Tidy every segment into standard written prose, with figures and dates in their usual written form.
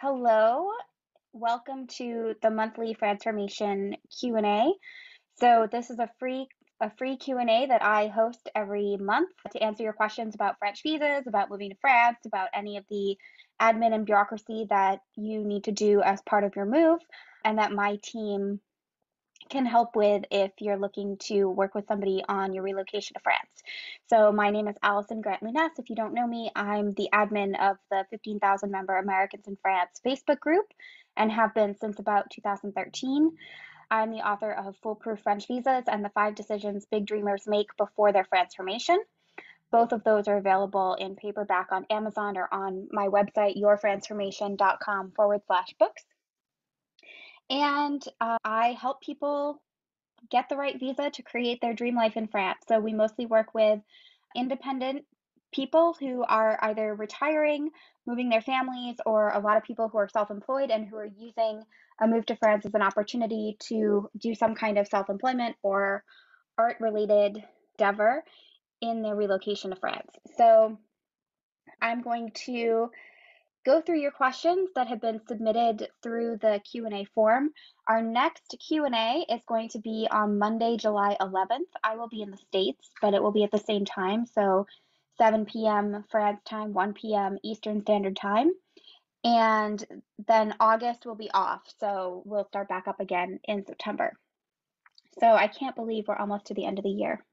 Hello, welcome to the monthly Franceformation Q&A. So this is a free Q&A that I host every month to answer your questions about French visas, about moving to France, about any of the admin and bureaucracy that you need to do as part of your move, and that my team can help with if you're looking to work with somebody on your relocation to France. So my name is Allison Grant Lounes. If you don't know me, I'm the admin of the 15,000 member Americans in France Facebook group and have been since about 2013. I'm the author of Foolproof French Visas and the 5 Decisions Big Dreamers Make Before Their Franceformation. Both of those are available in paperback on Amazon or on my website, yourfranceformation.com/books. And I help people get the right visa to create their dream life in France. So we mostly work with independent people who are either retiring, moving their families, or a lot of people who are self-employed and who are using a move to France as an opportunity to do some kind of self-employment or art-related endeavor in their relocation to France. So I'm going to go through your questions that have been submitted through the Q&A form. Our next Q&A is going to be on Monday, July 11th. I will be in the States, but it will be at the same time, so 7 p.m. France time, 1 p.m. Eastern Standard Time. And then August will be off, so we'll start back up again in September. So I can't believe we're almost to the end of the year.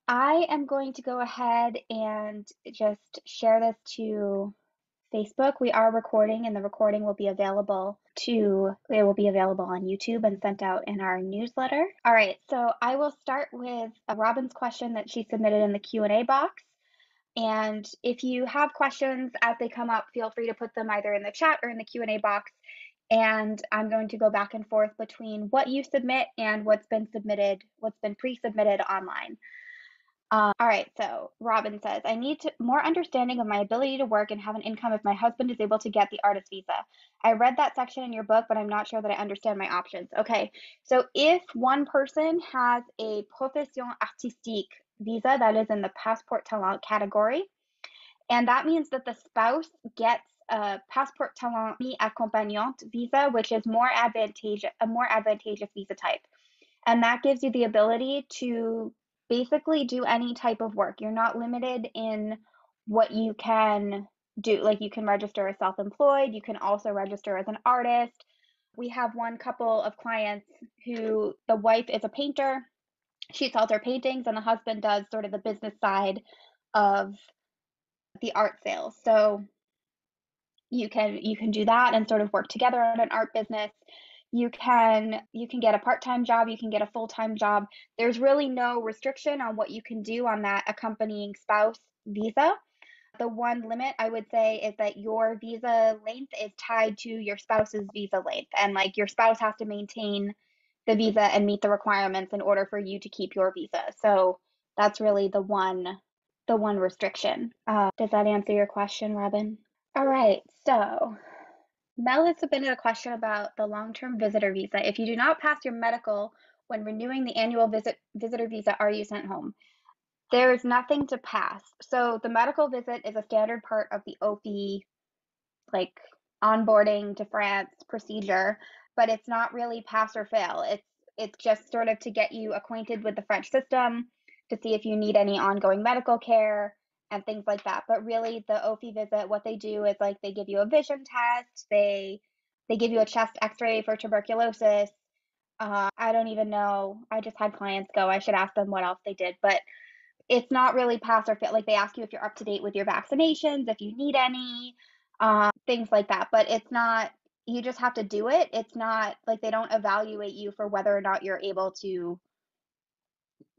I am going to go ahead and just share this to Facebook. We are recording, and the recording will be available on YouTube and sent out in our newsletter. All right, so I will start with Robin's question that she submitted in the Q&A box. And if you have questions as they come up, feel free to put them either in the chat or in the Q&A box. And I'm going to go back and forth between what you submit and what's been pre-submitted online. All right, so Robin says, I need more understanding of my ability to work and have an income if my husband is able to get the artist visa. I read that section in your book, but I'm not sure that I understand my options. Okay, so if one person has a profession artistique visa that is in the Passeport Talent category, and that means that the spouse gets a Passeport Talent accompagnante visa, which is a more advantageous visa type. And that gives you the ability to basically do any type of work. You're not limited in what you can do. Like you can register as self-employed, you can also register as an artist. We have one couple of clients who the wife is a painter. She sells her paintings and the husband does sort of the business side of the art sales. So you can do that and sort of work together on an art business. You can get a part-time job, you can get a full-time job. There's really no restriction on what you can do on that accompanying spouse visa. The one limit I would say is that your visa length is tied to your spouse's visa length, and like your spouse has to maintain the visa and meet the requirements in order for you to keep your visa. So that's really the one restriction. Does that answer your question, Robin? All right, so Mel has submitted a question about the long-term visitor visa. If you do not pass your medical when renewing the annual visitor visa, are you sent home? There is nothing to pass. So the medical visit is a standard part of the OFI, like onboarding to France procedure, but it's not really pass or fail. It's just sort of to get you acquainted with the French system, to see if you need any ongoing medical care and things like that. But really the OFI visit, what they do is like they give you a vision test, they give you a chest x-ray for tuberculosis. I don't even know. I just had clients go. I should ask them what else they did, but it's not really pass or fail. Like they ask you if you're up to date with your vaccinations, if you need any, things like that. But it's not, you just have to do it. It's not like they don't evaluate you for whether or not you're able to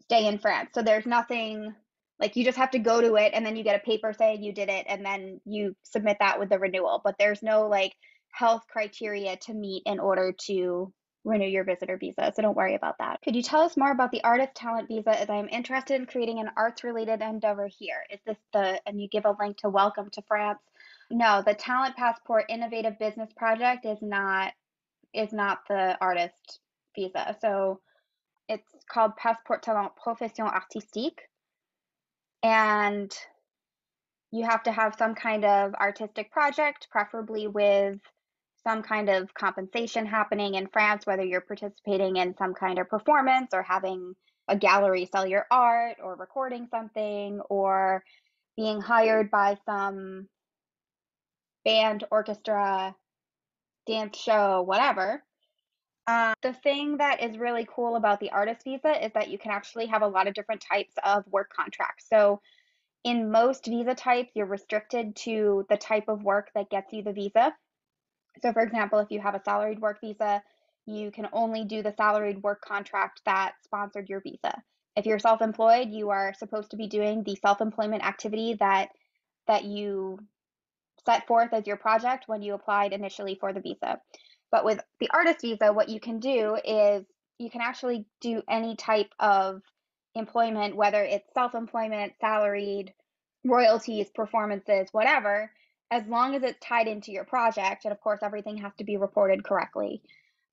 stay in France. So there's nothing like you just have to go to it and then you get a paper saying you did it and then you submit that with the renewal. But there's no like health criteria to meet in order to renew your visitor visa. So don't worry about that. Could you tell us more about the artist talent visa as I am interested in creating an arts related endeavor here? Is this and you give a link to Welcome to France. No, the Talent Passport Innovative Business Project is not the artist visa. So it's called Passeport Talent Profession Artistique. And You have to have some kind of artistic project, preferably with some kind of compensation happening in France, whether you're participating in some kind of performance or having a gallery sell your art or recording something or being hired by some band, orchestra, dance show, whatever. The thing that is really cool about the artist visa is that you can actually have a lot of different types of work contracts. So in most visa types, you're restricted to the type of work that gets you the visa. So, for example, if you have a salaried work visa, you can only do the salaried work contract that sponsored your visa. If you're self-employed, you are supposed to be doing the self-employment activity that you set forth as your project when you applied initially for the visa. But with the artist visa, what you can do is you can actually do any type of employment, whether it's self-employment, salaried, royalties, performances, whatever, as long as it's tied into your project. And of course, everything has to be reported correctly.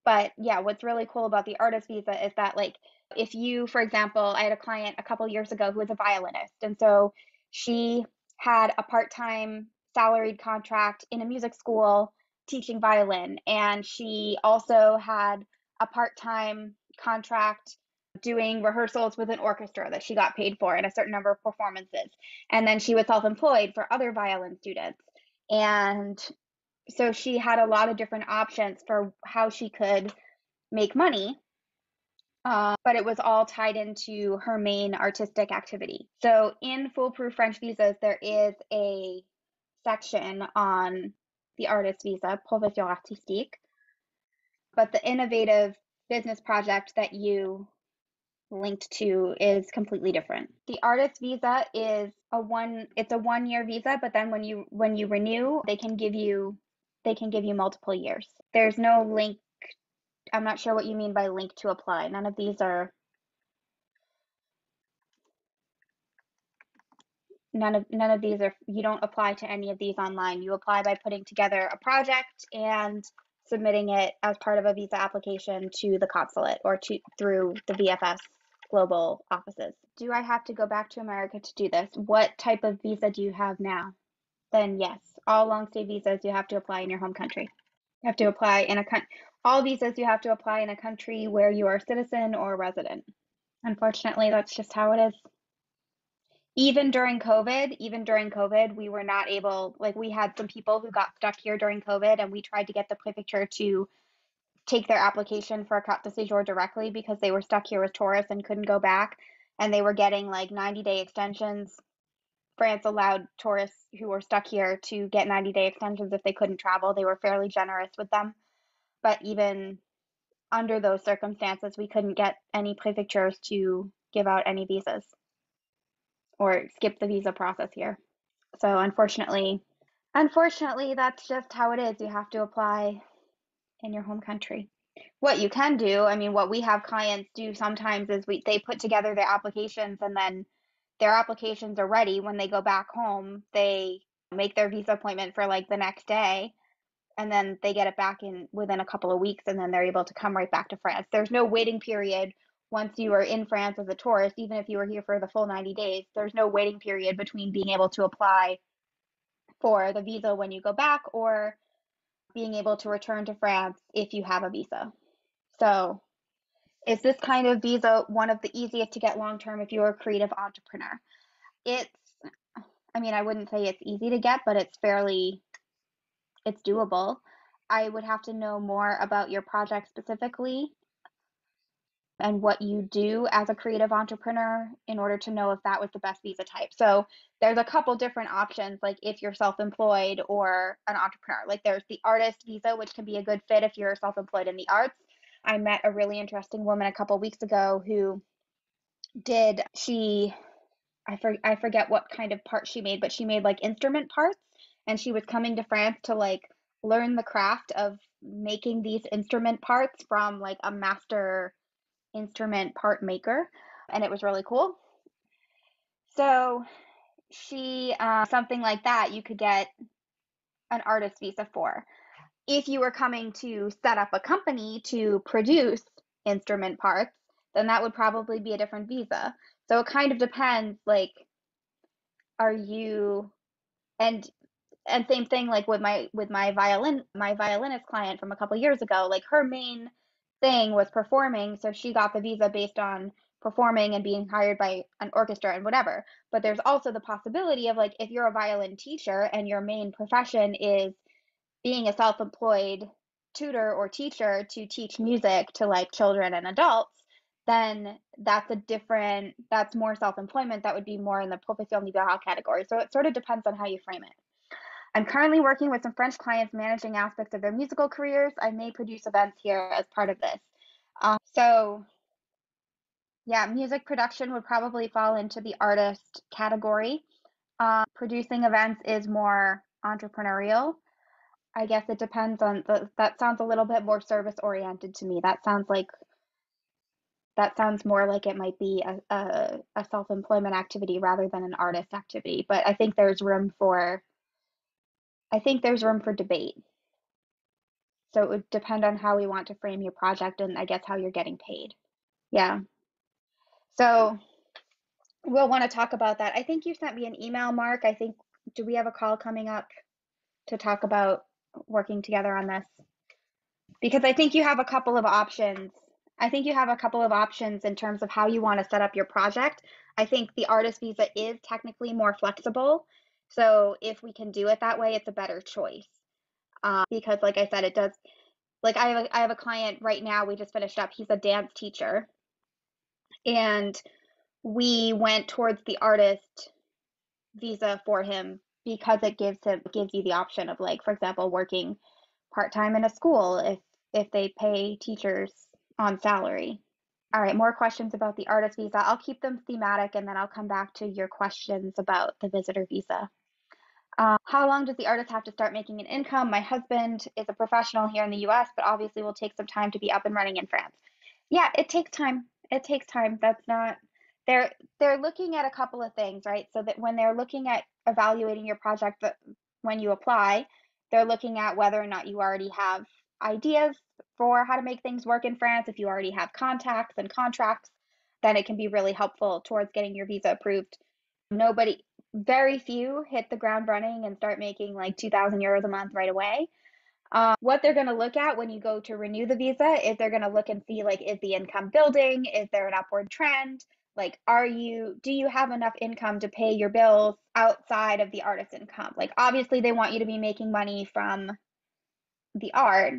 But yeah, what's really cool about the artist visa is that, like, if you, for example, I had a client a couple years ago who was a violinist, and so she had a part-time salaried contract in a music school teaching violin, and she also had a part-time contract doing rehearsals with an orchestra that she got paid for and a certain number of performances. And then she was self-employed for other violin students. And so she had a lot of different options for how she could make money, but it was all tied into her main artistic activity. So in foolproof French visas, there is a section on the artist visa, profession artistique, but the innovative business project that you linked to is completely different. The artist visa is it's a 1 year visa, but then when you renew, they can give you multiple years. There's no link. I'm not sure what you mean by link to apply. None of these are, you don't apply to any of these online. You apply by putting together a project and submitting it as part of a visa application to the consulate or through the VFS global offices. Do I have to go back to America to do this? What type of visa do you have now? Then yes, all long stay visas you have to apply in your home country. You have to apply in all visas you have to apply in a country where you are a citizen or resident. Unfortunately, that's just how it is. Even during COVID, we were not able, like, we had some people who got stuck here during COVID, and we tried to get the prefecture to take their application for a carte de séjour directly because they were stuck here as tourists and couldn't go back. And they were getting like 90-day extensions. France allowed tourists who were stuck here to get 90-day extensions if they couldn't travel. They were fairly generous with them. But even under those circumstances, we couldn't get any prefectures to give out any visas or skip the visa process here. So unfortunately, that's just how it is. You have to apply in your home country. What you can do, I mean, what we have clients do sometimes is they put together their applications, and then their applications are ready when they go back home. They make their visa appointment for like the next day, and then they get it back in within a couple of weeks, and then they're able to come right back to France. There's no waiting period once you are in France as a tourist, even if you were here for the full 90 days. There's no waiting period between being able to apply for the visa when you go back or being able to return to France if you have a visa. So, is this kind of visa one of the easiest to get long term if you're a creative entrepreneur? It's, I mean, I wouldn't say it's easy to get, but it's doable. I would have to know more about your project specifically and what you do as a creative entrepreneur in order to know if that was the best visa type. So there's a couple different options, like if you're self-employed or an entrepreneur. Like there's the artist visa, which can be a good fit if you're self-employed in the arts. I met a really interesting woman a couple weeks ago who did she I forget what kind of part she made, but she made like instrument parts, and she was coming to France to like learn the craft of making these instrument parts from like a master instrument part maker, and it was really cool. So she something like that you could get an artist visa for. If you were coming to set up a company to produce instrument parts, then that would probably be a different visa. So it kind of depends, like, are you And same thing like with my violinist client from a couple years ago, like her main thing was performing, so she got the visa based on performing and being hired by an orchestra and whatever. But there's also the possibility of like if you're a violin teacher and your main profession is being a self-employed tutor or teacher to teach music to like children and adults, then that's more self-employment. That would be more in the profession libérale category. So it sort of depends on how you frame it. I'm currently working with some French clients managing aspects of their musical careers. I may produce events here as part of this. So yeah, music production would probably fall into the artist category. Producing events is more entrepreneurial. I guess it depends on that sounds a little bit more service oriented to me. That sounds more like it might be a self-employment activity rather than an artist activity. But I think there's room for debate. So it would depend on how we want to frame your project and I guess how you're getting paid. Yeah. So we'll want to talk about that. I think you sent me an email, Mark. I think, do we have a call coming up to talk about working together on this? Because I think you have a couple of options. I think you have a couple of options in terms of how you want to set up your project. I think the artist visa is technically more flexible. So if we can do it that way, it's a better choice. Because like I said, it does, like I have a client right now, we just finished up, he's a dance teacher. And we went towards the artist visa for him because it gives you the option of like, for example, working part-time in a school if they pay teachers on salary. All right, more questions about the artist visa. I'll keep them thematic and then I'll come back to your questions about the visitor visa. How long does the artist have to start making an income? My husband is a professional here in the US, but obviously will take some time to be up and running in France. Yeah, it takes time. It takes time. That's not they're looking at a couple of things, right? So that when they're looking at evaluating your project when you apply, they're looking at whether or not you already have ideas for how to make things work in France. If you already have contacts and contracts, then it can be really helpful towards getting your visa approved. Very few hit the ground running and start making like 2,000 euros a month right away. What they're going to look at when you go to renew the visa is they're going to look and see like, is the income building? Is there an upward trend? Like, do you have enough income to pay your bills outside of the artist income? Like, obviously they want you to be making money from the art.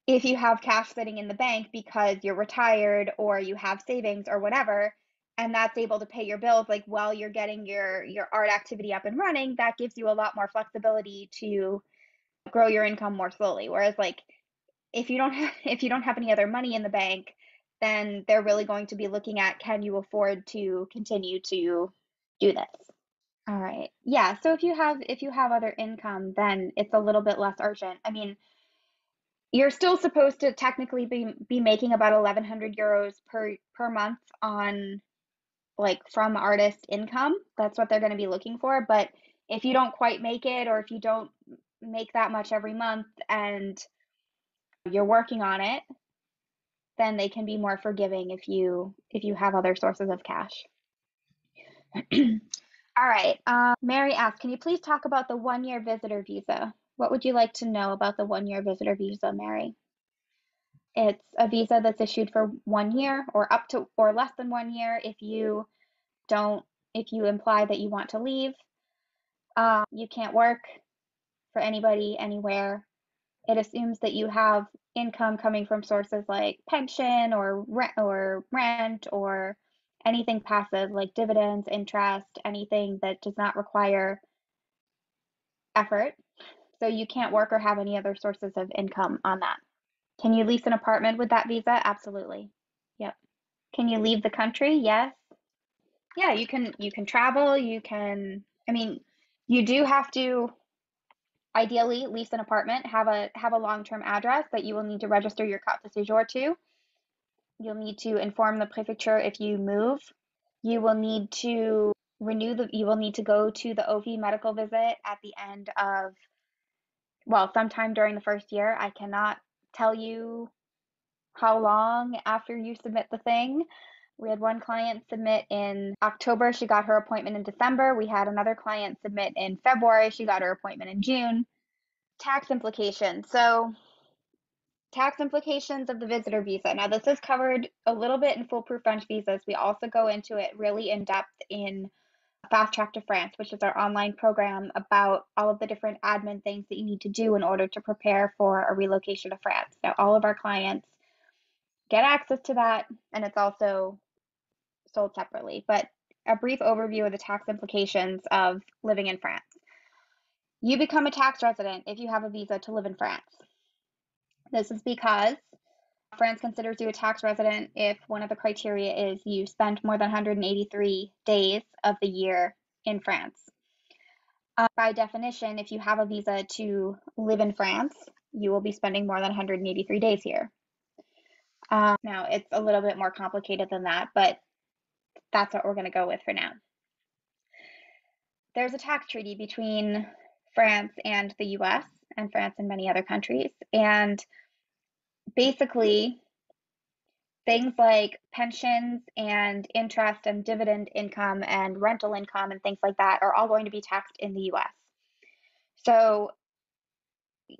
If you have cash sitting in the bank because you're retired or you have savings or whatever, and that's able to pay your bills like while you're getting your art activity up and running, that gives you a lot more flexibility to grow your income more slowly. Whereas like if you don't have any other money in the bank, then they're really going to be looking at can you afford to continue to do this? All right. Yeah, so if you have other income, then it's a little bit less urgent. I mean, you're still supposed to technically be making about 1,100 euros per month on like from artist income. That's what they're going to be looking for. But if you don't quite make it, or if you don't make that much every month and you're working on it, then they can be more forgiving if you have other sources of cash. All right. Mary asks, can you please talk about the 1-year visitor visa? What would you like to know about the 1-year visitor visa, Mary? It's a visa that's issued for 1 year or up to or less than 1 year don't if you imply that you want to leave. You can't work for anybody anywhere. It assumes that you have income coming from sources like pension or rent or anything passive like dividends, interest, anything that does not require effort. So you can't work or have any other sources of income on that. Can you lease an apartment with that visa? Absolutely. Yep. Can you leave the country? Yes. Yeah, you can travel, I mean, you do have to ideally lease an apartment, have a long-term address that you will need to register your carte de séjour to. You'll need to inform the prefecture if you move. You will need to you will need to go to the OV medical visit at the end of, well, sometime during the first year. I cannot tell you how long after you submit the thing. We had one client submit in October. She got her appointment in December. We had another client submit in February. She got her appointment in June. Tax implications. So, tax implications of the visitor visa. Now, this is covered a little bit in Foolproof French Visas. We also go into it really in depth in Fast Track to France, which is our online program about all of the different admin things that you need to do in order to prepare for a relocation to France. Now, all of our clients get access to that, and it's also sold separately. But a brief overview of the tax implications of living in France. You become a tax resident if you have a visa to live in France. This is because France considers you a tax resident if one of the criteria is you spend more than 183 days of the year in France. By definition, if you have a visa to live in France, you will be spending more than 183 days here. Now, it's a little bit more complicated than that, but that's what we're going to go with for now. There's a tax treaty between France and the US, and France and many other countries. And basically, things like pensions and interest and dividend income and rental income and things like that are all going to be taxed in the US. So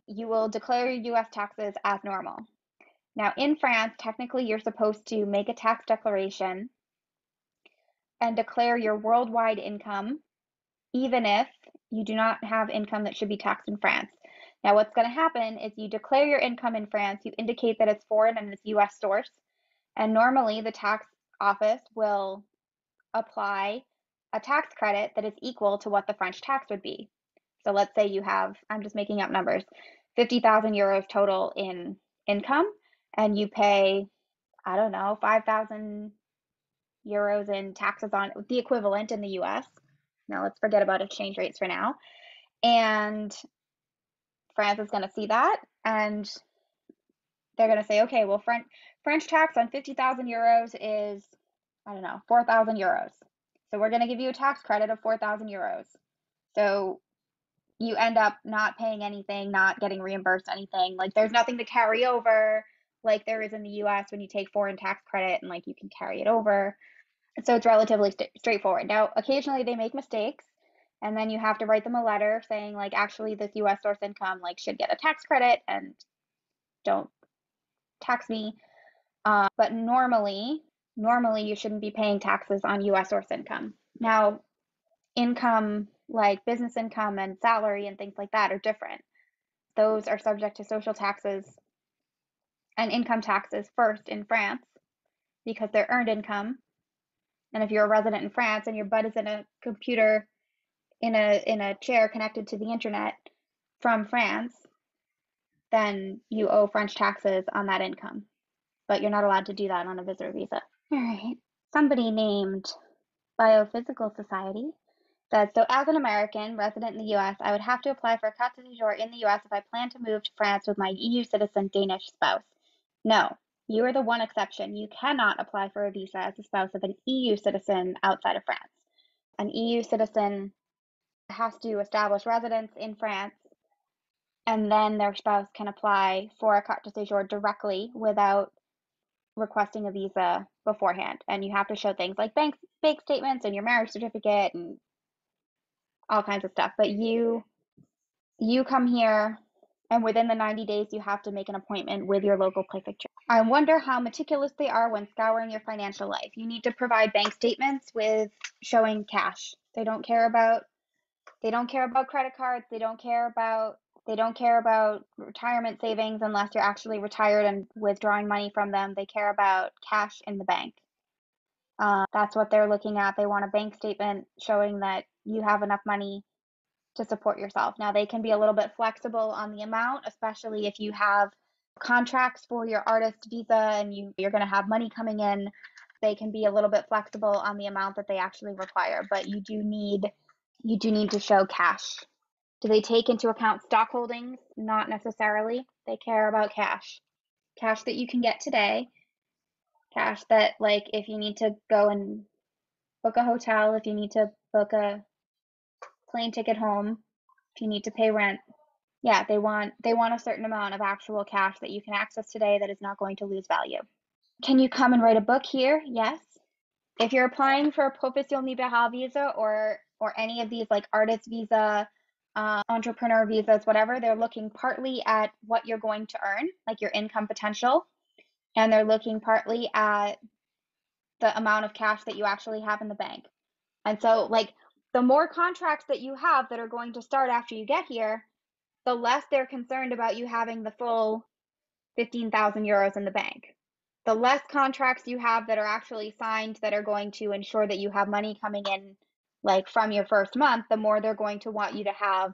you will declare your US taxes as normal. Now, in France, technically, you're supposed to make a tax declaration and declare your worldwide income, even if you do not have income that should be taxed in France. Now, what's going to happen is you declare your income in France, you indicate that it's foreign and it's US source, and normally the tax office will apply a tax credit that is equal to what the French tax would be. So let's say you have, I'm just making up numbers, 50,000 euros total in income, and you pay, I don't know, 5,000 euros in taxes on the equivalent in the US. Now let's forget about exchange rates for now. And France is going to see that, and they're going to say, okay, well, French tax on 50,000 euros is, I don't know, 4,000 euros. So we're going to give you a tax credit of 4,000 euros. So you end up not paying anything, not getting reimbursed anything. Like there's nothing to carry over like there is in the US when you take foreign tax credit and like you can carry it over. So it's relatively straightforward. Now, occasionally they make mistakes, and then you have to write them a letter saying like, actually, this US source income like should get a tax credit and don't tax me. But normally you shouldn't be paying taxes on US source income. Now, income like business income and salary and things like that are different. Those are subject to social taxes and income taxes first in France because they're earned income. And if you're a resident in France and your butt is in a computer in a chair connected to the internet from France, then you owe French taxes on that income. But you're not allowed to do that on a visitor visa. All right. Somebody named Biophysical Society says, so as an American resident in the US, I would have to apply for a carte de séjour in the US if I plan to move to France with my EU citizen Danish spouse. No, you are the one exception. You cannot apply for a visa as a spouse of an EU citizen outside of France. An EU citizen has to establish residence in France, and then their spouse can apply for a carte de séjour directly without requesting a visa beforehand. And you have to show things like bank statements and your marriage certificate and all kinds of stuff. But you come here, and within the 90 days, you have to make an appointment with your local prefecture. I wonder how meticulous they are when scouring your financial life. You need to provide bank statements with showing cash. They don't care about credit cards. They don't care about retirement savings unless you're actually retired and withdrawing money from them. They care about cash in the bank. That's what they're looking at. They want a bank statement showing that you have enough money to support yourself. Now, they can be a little bit flexible on the amount, especially if you have contracts for your artist visa and you're going to have money coming in. They can be a little bit flexible on the amount that they actually require, but you do need to show cash. Do they take into account stock holdings? Not necessarily. They care about cash. Cash that you can get today. Cash that, like, if you need to go and book a hotel, if you need to book a plane ticket home, if you need to pay rent. Yeah, they want a certain amount of actual cash that you can access today that is not going to lose value. Can you come and write a book here? Yes. If you're applying for a profession libérale visa or any of these like artist visa, entrepreneur visas, whatever, they're looking partly at what you're going to earn, like your income potential, and they're looking partly at the amount of cash that you actually have in the bank. And so, like, the more contracts that you have that are going to start after you get here, the less they're concerned about you having the full 15,000 euros in the bank. The less contracts you have that are actually signed that are going to ensure that you have money coming in, like from your first month, the more they're going to want you to have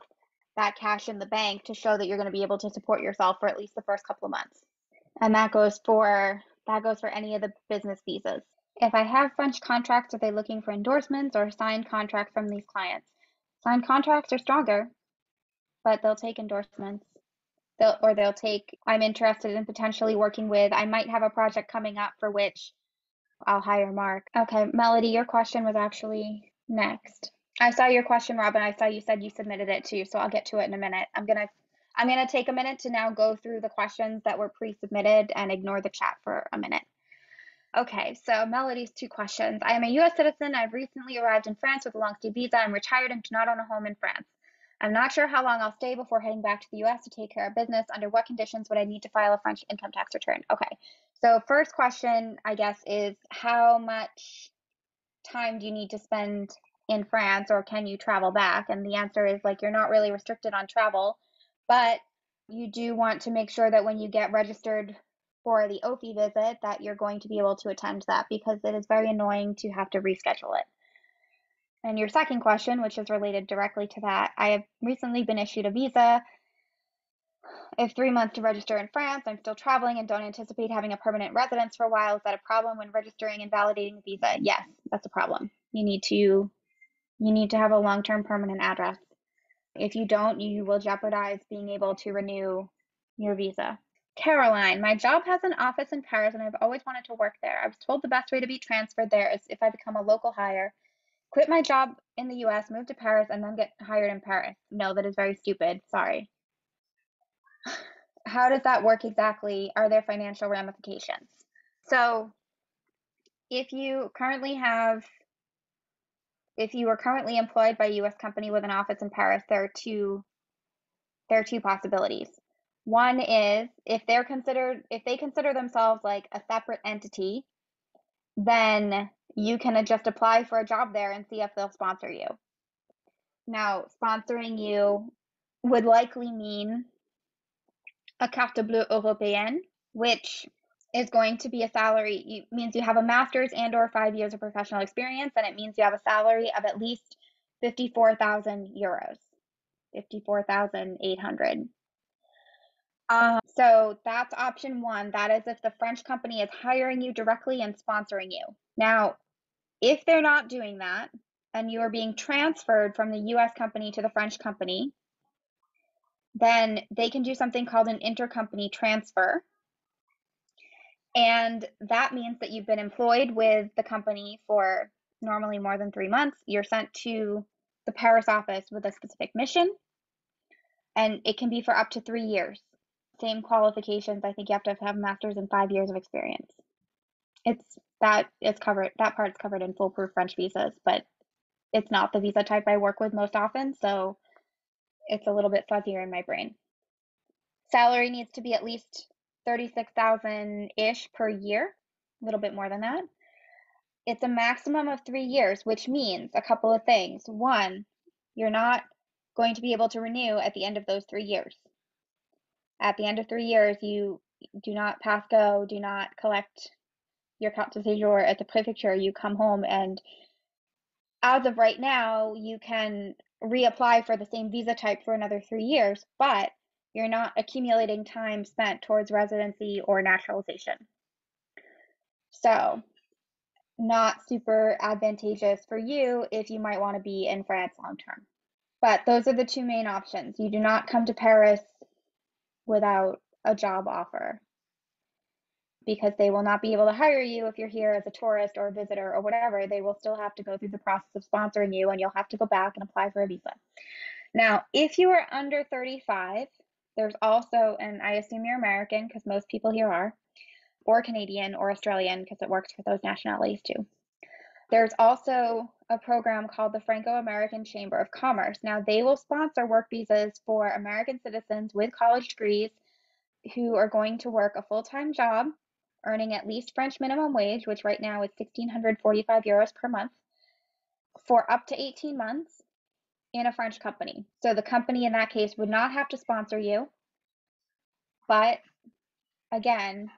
that cash in the bank to show that you're going to be able to support yourself for at least the first couple of months. And that goes for any of the business visas. If I have French contracts, are they looking for endorsements or signed contracts from these clients? Signed contracts are stronger, but they'll take endorsements. They'll take, I'm interested in potentially working with, I might have a project coming up for which I'll hire Mark. Okay, Melody, your question was actually next. I saw your question, Robin. I saw you said you submitted it too, so I'll get to it in a minute. I'm gonna take a minute to now go through the questions that were pre-submitted and ignore the chat for a minute. Okay, so Melody's two questions. I am a US citizen. I've recently arrived in France with a long-stay visa. I'm retired and do not own a home in France. I'm not sure how long I'll stay before heading back to the US to take care of business. Under what conditions would I need to file a French income tax return? Okay, so first question, I guess, is how much time do you need to spend in France, or can you travel back? And the answer is, like, you're not really restricted on travel, but you do want to make sure that when you get registered for the OFI visit that you're going to be able to attend that, because it is very annoying to have to reschedule it. And your second question, which is related directly to that, I have recently been issued a visa. I have 3 months to register in France. I'm still traveling and don't anticipate having a permanent residence for a while. Is that a problem when registering and validating the visa? Yes, that's a problem. You need to have a long-term permanent address. If you don't, you will jeopardize being able to renew your visa. Caroline, my job has an office in Paris and I've always wanted to work there. I was told the best way to be transferred there is if I become a local hire. Quit my job in the US, move to Paris, and then get hired in Paris. No, that is very stupid. Sorry. How does that work exactly? Are there financial ramifications? So if you are currently employed by a US company with an office in Paris, there are two possibilities. One is if they consider themselves like a separate entity, then you can just apply for a job there and see if they'll sponsor you. Now, sponsoring you would likely mean a carte bleue européenne, which is going to be a salary, means you have a master's and or 5 years of professional experience, and it means you have a salary of at least 54,000 euros, 54,800. So that's option one. That is if the French company is hiring you directly and sponsoring you. Now, if they're not doing that and you are being transferred from the US company to the French company, then they can do something called an intercompany transfer. And that means that you've been employed with the company for normally more than 3 months. You're sent to the Paris office with a specific mission, and it can be for up to 3 years. Same qualifications. I think you have to have a master's and 5 years of experience. That part's covered in foolproof French visas, but it's not the visa type I work with most often, so it's a little bit fuzzier in my brain. Salary needs to be at least 36,000-ish per year, a little bit more than that. It's a maximum of 3 years, which means a couple of things. One, you're not going to be able to renew at the end of those 3 years. At the end of 3 years, you do not pass go, do not collect your carte de séjour at the prefecture. You come home, and as of right now, you can reapply for the same visa type for another 3 years, but you're not accumulating time spent towards residency or naturalization. So, not super advantageous for you if you might want to be in France long term. But those are the two main options. You do not come to Paris without a job offer, because they will not be able to hire you if you're here as a tourist or a visitor or whatever. They will still have to go through the process of sponsoring you, and you'll have to go back and apply for a visa. Now, if you are under 35, there's also, and I assume you're American because most people here are, or Canadian or Australian because it works for those nationalities too. There's also a program called the Franco-American Chamber of Commerce. Now, they will sponsor work visas for American citizens with college degrees who are going to work a full-time job, earning at least French minimum wage, which right now is 1,645 euros per month, for up to 18 months in a French company. So the company in that case would not have to sponsor you, but again,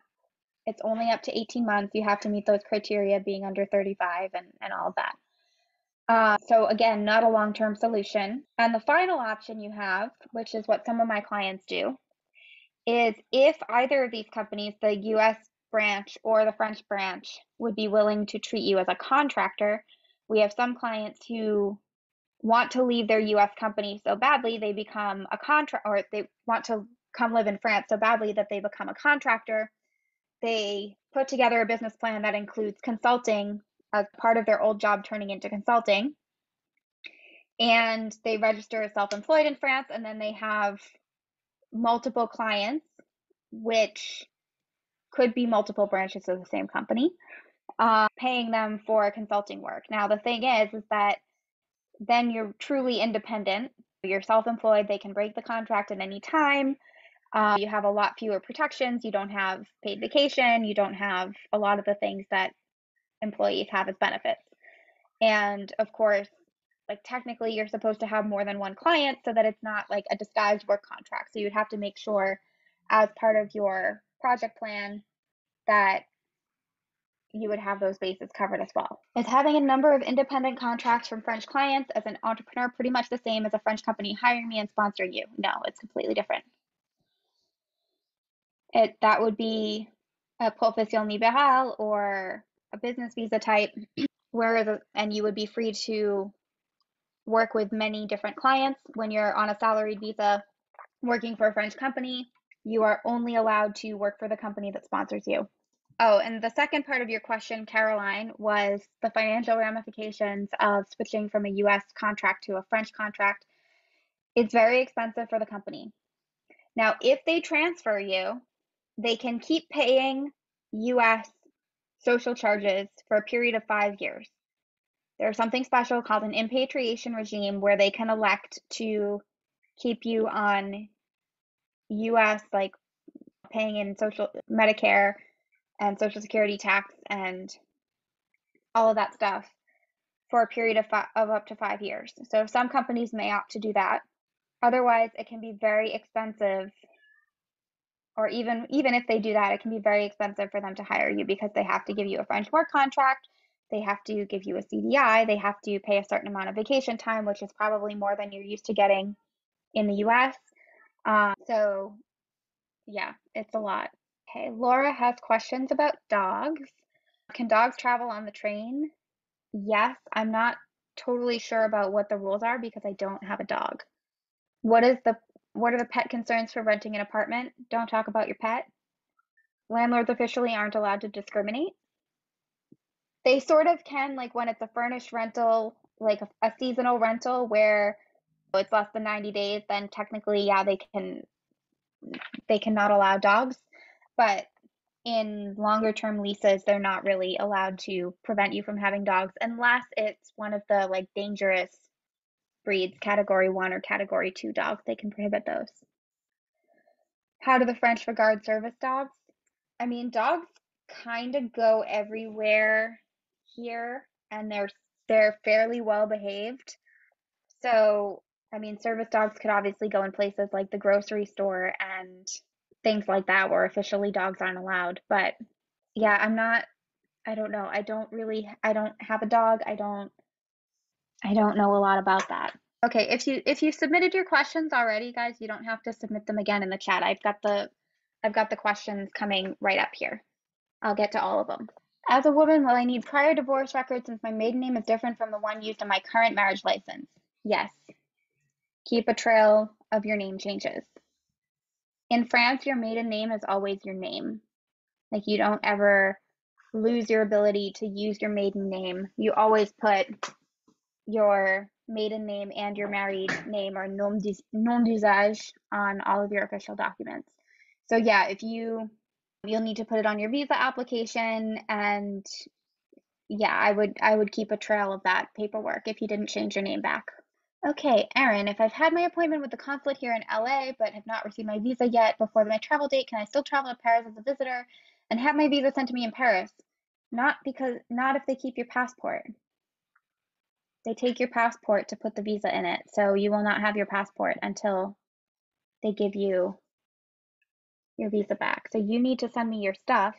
it's only up to 18 months. You have to meet those criteria, being under 35 and all of that. So again, not a long-term solution. And the final option you have, which is what some of my clients do, is if either of these companies, the US branch or the French branch, would be willing to treat you as a contractor. We have some clients who want to leave their US company so badly they become a contract, or they want to come live in France so badly that they become a contractor. They put together a business plan that includes consulting as part of their old job turning into consulting. And they register as self-employed in France, and then they have multiple clients, which could be multiple branches of the same company, paying them for consulting work. Now, the thing is that then you're truly independent. You're self-employed. They can break the contract at any time. You have a lot fewer protections. You don't have paid vacation. You don't have a lot of the things that employees have as benefits. And of course, like technically you're supposed to have more than one client so that it's not like a disguised work contract. So you'd have to make sure as part of your project plan that you would have those bases covered as well. Is having a number of independent contracts from French clients as an entrepreneur pretty much the same as a French company hiring me and sponsoring you? No, it's completely different. That would be a profession libérale or a business visa type, and you would be free to work with many different clients. When you're on a salaried visa working for a French company, you are only allowed to work for the company that sponsors you. Oh, and the second part of your question, Caroline, was the financial ramifications of switching from a US contract to a French contract. It's very expensive for the company. Now, if they transfer you, they can keep paying US social charges for a period of 5 years. There's something special called an impatriation regime where they can elect to keep you on US, like paying in social Medicare and Social Security tax and all of that stuff for a period of up to 5 years. So some companies may opt to do that. Otherwise, it can be very expensive, or even if they do that, it can be very expensive for them to hire you because they have to give you a French work contract, they have to give you a CDI, they have to pay a certain amount of vacation time, which is probably more than you're used to getting in the US. So yeah, it's a lot. Okay, Laura has questions about dogs. Can dogs travel on the train? Yes, I'm not totally sure about what the rules are because I don't have a dog. What are the pet concerns for renting an apartment? Don't talk about your pet. Landlords officially aren't allowed to discriminate. They sort of can, like when it's a furnished rental, like a seasonal rental where it's less than 90 days, then technically, yeah, they cannot allow dogs. But in longer term leases, they're not really allowed to prevent you from having dogs unless it's one of the like dangerous breeds, category 1 or category 2 dogs. They can prohibit those. How do the French regard service dogs? I mean, dogs kind of go everywhere here, and they're fairly well behaved. So, I mean, service dogs could obviously go in places like the grocery store and things like that where officially dogs aren't allowed. But yeah, I don't know. I don't have a dog. I don't know a lot about that. Okay, if you submitted your questions already, guys, you don't have to submit them again in the chat. I've got the questions coming right up here. I'll get to all of them. As a woman, will I need prior divorce records since my maiden name is different from the one used on my current marriage license? Yes. Keep a trail of your name changes. In France, your maiden name is always your name. Like you don't ever lose your ability to use your maiden name. You always put your maiden name and your married name or nom d'usage on all of your official documents. So yeah, you'll need to put it on your visa application, and yeah, I would keep a trail of that paperwork if you didn't change your name back. Okay, Erin, if I've had my appointment with the consulate here in LA but have not received my visa yet before my travel date, can I still travel to Paris as a visitor and have my visa sent to me in Paris? Not if they keep your passport. They take your passport to put the visa in it, so you will not have your passport until they give you your visa back. So you need to send me your stuff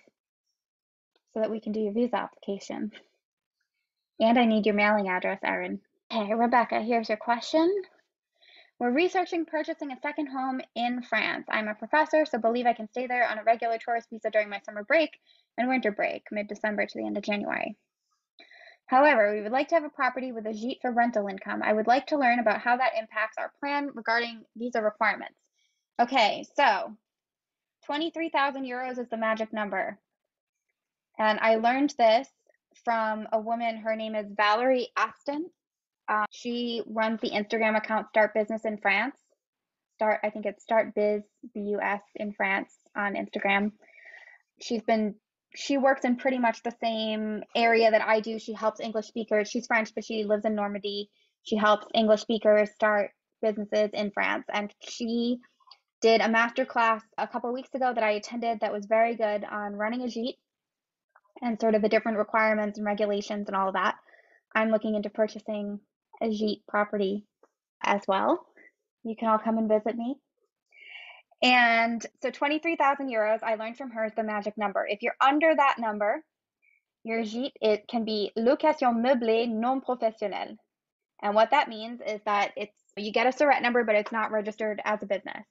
so that we can do your visa application. And I need your mailing address, Erin. Okay, Rebecca, here's your question. We're researching purchasing a second home in France. I'm a professor, so believe I can stay there on a regular tourist visa during my summer break and winter break, mid-December to the end of January. However, we would like to have a property with a gîte for rental income. I would like to learn about how that impacts our plan regarding visa requirements. Okay, so 23,000 euros is the magic number. And I learned this from a woman, her name is Valerie Aston. She runs the Instagram account Start Business in France. I think it's Start Biz BUS in France on Instagram. She works in pretty much the same area that I do. She helps English speakers. She's French, but she lives in Normandy. She helps English speakers start businesses in France. And she did a master class a couple weeks ago that I attended that was very good on running a gîte and sort of the different requirements and regulations and all of that. I'm looking into purchasing a gîte property as well. You can all come and visit me. And so 23,000 euros, I learned from her, is the magic number. If you're under that number, your gîte, it can be location meublée non professionnelle. And what that means is that you get a SIRET number, but it's not registered as a business.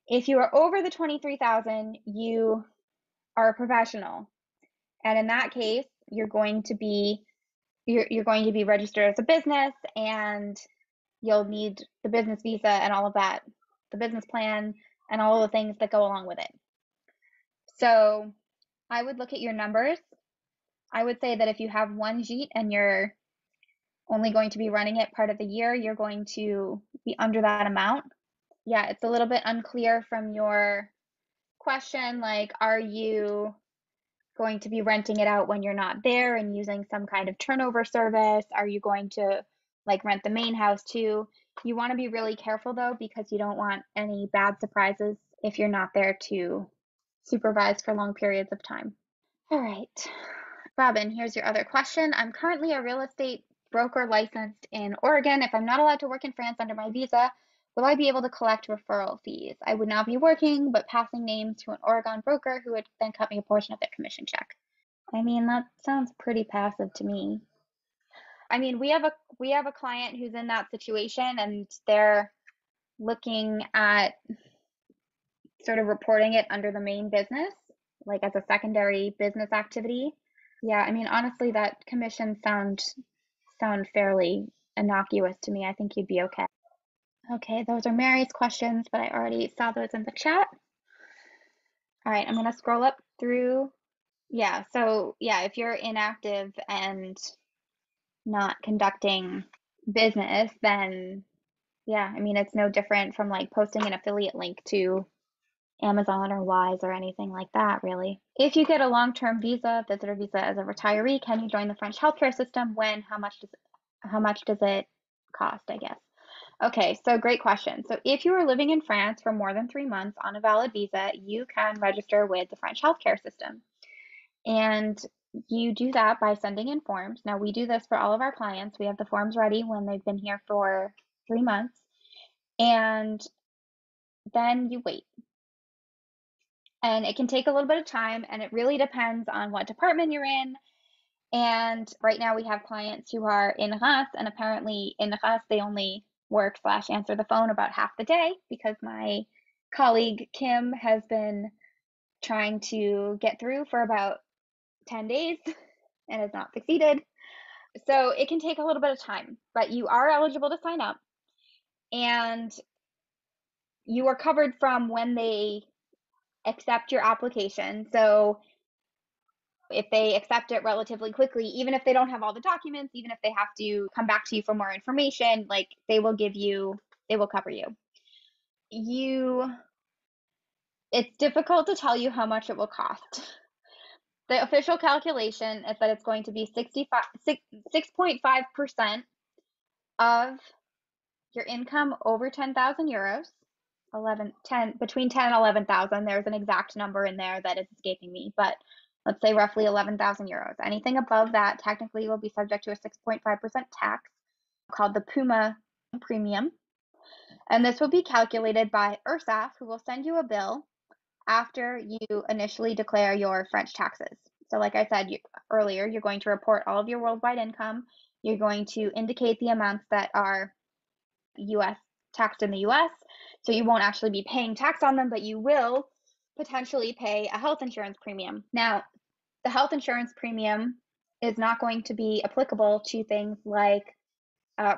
If you are over the 23,000, you are a professional. And in that case, you're going to be registered as a business, and you'll need the business visa and all of that, the business plan and all the things that go along with it. So I would look at your numbers. I would say that if you have one gîte and you're only going to be running it part of the year, you're going to be under that amount. Yeah, it's a little bit unclear from your question, like, are you going to be renting it out when you're not there and using some kind of turnover service? Are you going to like rent the main house too? You want to be really careful though, because you don't want any bad surprises if you're not there to supervise for long periods of time. All right, Robin, here's your other question. I'm currently a real estate broker licensed in Oregon. If I'm not allowed to work in France under my visa, will I be able to collect referral fees? I would not be working, but passing names to an Oregon broker who would then cut me a portion of their commission check. I mean, that sounds pretty passive to me. I mean, we have a client who's in that situation, and they're looking at sort of reporting it under the main business, like as a secondary business activity. Yeah, I mean, honestly, that commission sound fairly innocuous to me. I think you'd be okay. Okay, those are Mary's questions, but I already saw those in the chat. All right, I'm gonna scroll up through. Yeah, so yeah, if you're inactive and not conducting business, then yeah, I mean, it's no different from like posting an affiliate link to Amazon or Wise or anything like that, really. If you get a long-term visa, visitor visa as a retiree, can you join the French healthcare system? When? How much does it cost, I guess? Okay, so great question. So if you are living in France for more than 3 months on a valid visa, you can register with the French healthcare system. And you do that by sending in forms. Now, we do this for all of our clients. We have the forms ready when they've been here for 3 months. And then you wait. And it can take a little bit of time, and it really depends on what department you're in. And right now we have clients who are in Reims, and apparently in Reims they only work / answer the phone about half the day, because my colleague Kim has been trying to get through for about 10 days and has not succeeded. So it can take a little bit of time, but you are eligible to sign up, and you are covered from when they accept your application. So if they accept it relatively quickly, even if they don't have all the documents, even if they have to come back to you for more information, like they will cover you. It's difficult to tell you how much it will cost. The official calculation is that it's going to be 6.5% of your income over 10,000 euros. 10, between 10 and 11,000. There's an exact number in there that is escaping me, but let's say roughly 11,000 euros. Anything above that technically will be subject to a 6.5% tax called the PUMA premium. And this will be calculated by URSSAF, who will send you a bill after you initially declare your French taxes. So like I said earlier, you're going to report all of your worldwide income. You're going to indicate the amounts that are US taxed in the US. So you won't actually be paying tax on them, but you will potentially pay a health insurance premium. Now, the health insurance premium is not going to be applicable to things like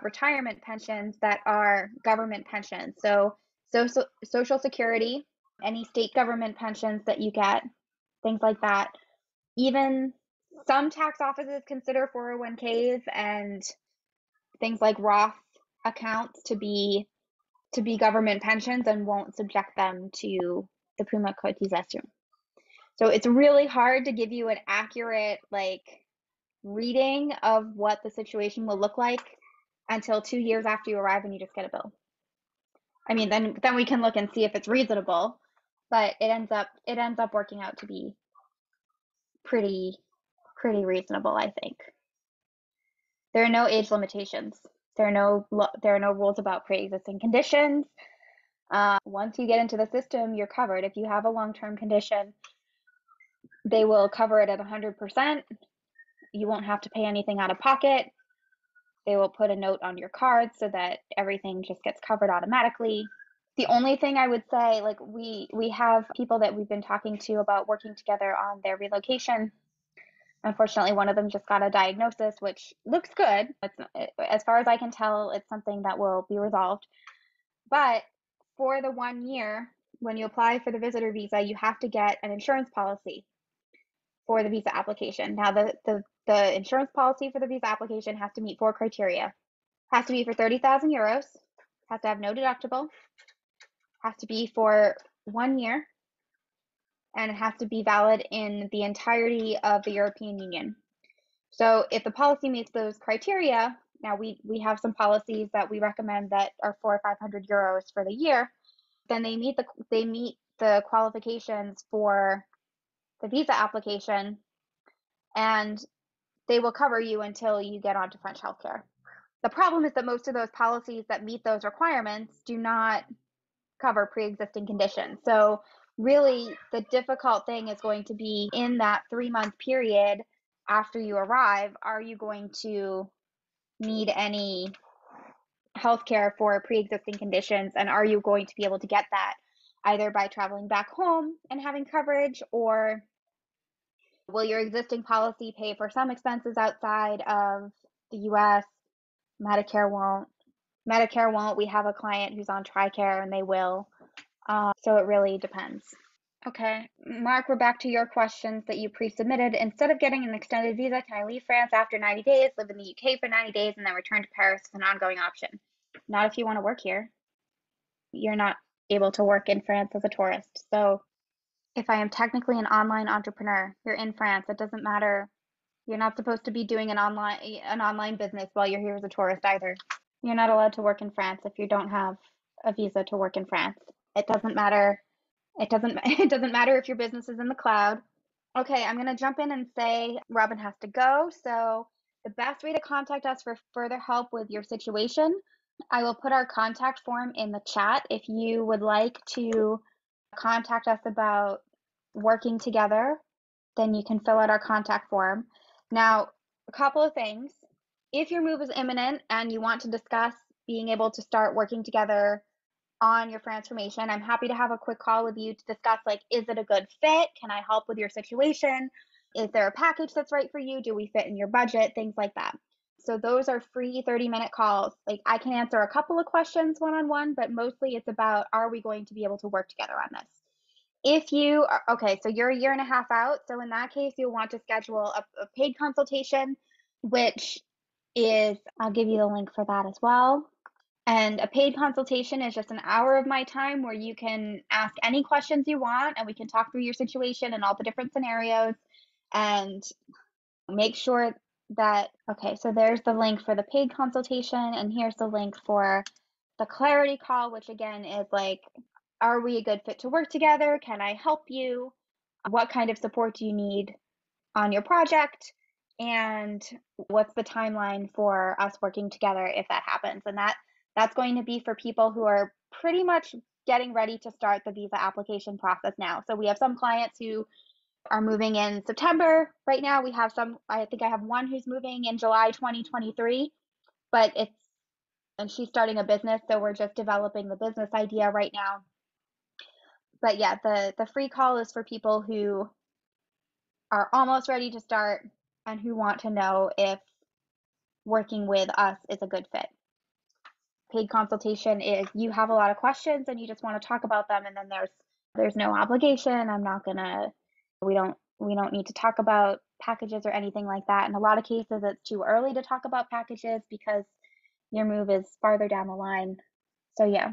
retirement pensions that are government pensions. So Social Security, any state government pensions that you get, things like that. Even some tax offices consider 401ks and things like Roth accounts to be government pensions and won't subject them to the PUMA cotisation. So it's really hard to give you an accurate reading of what the situation will look like until 2 years after you arrive and you just get a bill. I mean, then we can look and see if it's reasonable, but it ends up working out to be pretty reasonable, I think. There are no age limitations. There are no rules about pre-existing conditions. Once you get into the system, you're covered. If you have a long-term condition, they will cover it at 100%. You won't have to pay anything out of pocket. They will put a note on your card so that everything just gets covered automatically. The only thing I would say, we have people that we've been talking to about working together on their relocation. Unfortunately, one of them just got a diagnosis, which looks good. As far as I can tell, it's something that will be resolved. But for the 1 year, when you apply for the visitor visa, you have to get an insurance policy for the visa application. Now, the insurance policy for the visa application has to meet 4 criteria. Has to be for 30,000 euros, has to have no deductible, has to be for 1 year, and it has to be valid in the entirety of the European Union. So if the policy meets those criteria, now we have some policies that we recommend that are 400 or 500 euros for the year, then they meet the qualifications for the visa application, and they will cover you until you get onto French healthcare. The problem is that most of those policies that meet those requirements do not cover pre-existing conditions. So really, the difficult thing is going to be in that 3-month period after you arrive, are you going to need any healthcare for pre-existing conditions, and are you going to be able to get that either by traveling back home and having coverage, or will your existing policy pay for some expenses outside of the US? Medicare won't. We have a client who's on TRICARE and they will. So it really depends. Okay, Mark, we're back to your questions that you pre-submitted. Instead of getting an extended visa, can I leave France after 90 days, live in the UK for 90 days, and then return to Paris as an ongoing option? Not if you want to work here. You're not able to work in France as a tourist. So if I am technically an online entrepreneur, you're in France, it doesn't matter. You're not supposed to be doing an online business while you're here as a tourist either. You're not allowed to work in France if you don't have a visa to work in France. It doesn't matter. It doesn't matter if your business is in the cloud. Okay, I'm going to jump in and say Robin has to go. So the best way to contact us for further help with your situation, I will put our contact form in the chat. If you would like to contact us about working together, then you can fill out our contact form. Now, a couple of things. If your move is imminent and you want to discuss being able to start working together on your Franceformation, I'm happy to have a quick call with you to discuss, is it a good fit? Can I help with your situation? Is there a package that's right for you? Do we fit in your budget? Things like that. So those are free 30-minute calls. I can answer a couple of questions one-on-one, but mostly it's about, are we going to be able to work together on this? If you are, okay, so you're a year and a half out. So in that case, you'll want to schedule a paid consultation, which is, I'll give you the link for that as well. And a paid consultation is just an hour of my time where you can ask any questions you want and we can talk through your situation and all the different scenarios. and make sure that, okay, so there's the link for the paid consultation, and here's the link for the clarity call, which again is like, are we a good fit to work together? Can I help you? What kind of support do you need on your project? And what's the timeline for us working together if that happens? And that's going to be for people who are pretty much getting ready to start the visa application process now. So we have some clients who are moving in September. Right now we have some, I think I have one who's moving in July 2023, but and she's starting a business, so we're just developing the business idea right now. But yeah, the free call is for people who are almost ready to start and who want to know if working with us is a good fit. Paid consultation is you have a lot of questions and you just want to talk about them, and then there's no obligation. We don't need to talk about packages or anything like that. In a lot of cases, it's too early to talk about packages because your move is farther down the line. So yeah.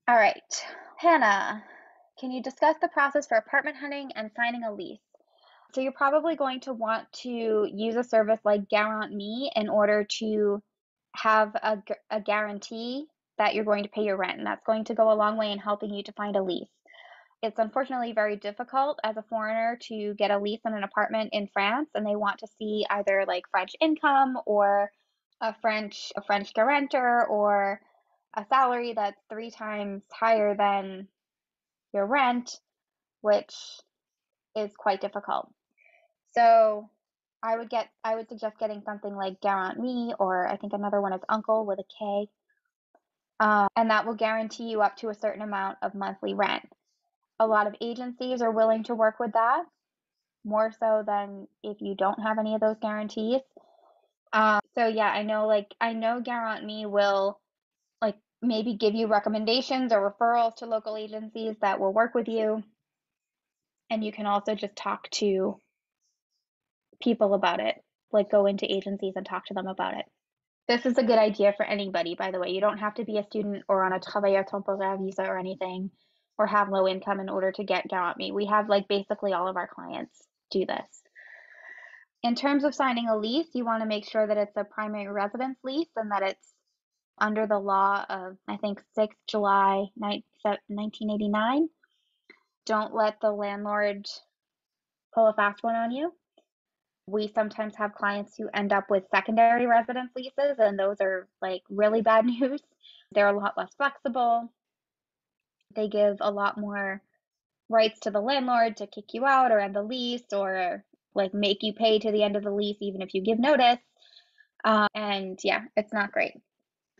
All right. Hannah, can you discuss the process for apartment hunting and signing a lease? So you're probably going to want to use a service like Guarant Me in order to have a guarantee that you're going to pay your rent, and that's going to go a long way in helping you to find a lease. It's unfortunately very difficult as a foreigner to get a lease on an apartment in France, and they want to see either like French income or a French guarantor or a salary that's 3 times higher than your rent, which is quite difficult. So I would suggest getting something like Guarant Me, or I think another one is Uncle with a K, and that will guarantee you up to a certain amount of monthly rent. A lot of agencies are willing to work with that, more so than if you don't have any of those guarantees. So yeah, I know Guarant Me will like maybe give you recommendations or referrals to local agencies that will work with you, and you can also just talk to people about it, like go into agencies and talk to them about it. This is a good idea for anybody, by the way. You don't have to be a student or on a travailleur temporaire visa or anything, or have low income in order to get Guarant Me. We have like basically all of our clients do this. In terms of signing a lease, you want to make sure that it's a primary residence lease and that it's under the law of, I think, 6 July 1989. Don't let the landlord pull a fast one on you. We sometimes have clients who end up with secondary residence leases, and those are like really bad news. They're a lot less flexible. They give a lot more rights to the landlord to kick you out or end the lease or like make you pay to the end of the lease even if you give notice. And yeah, it's not great.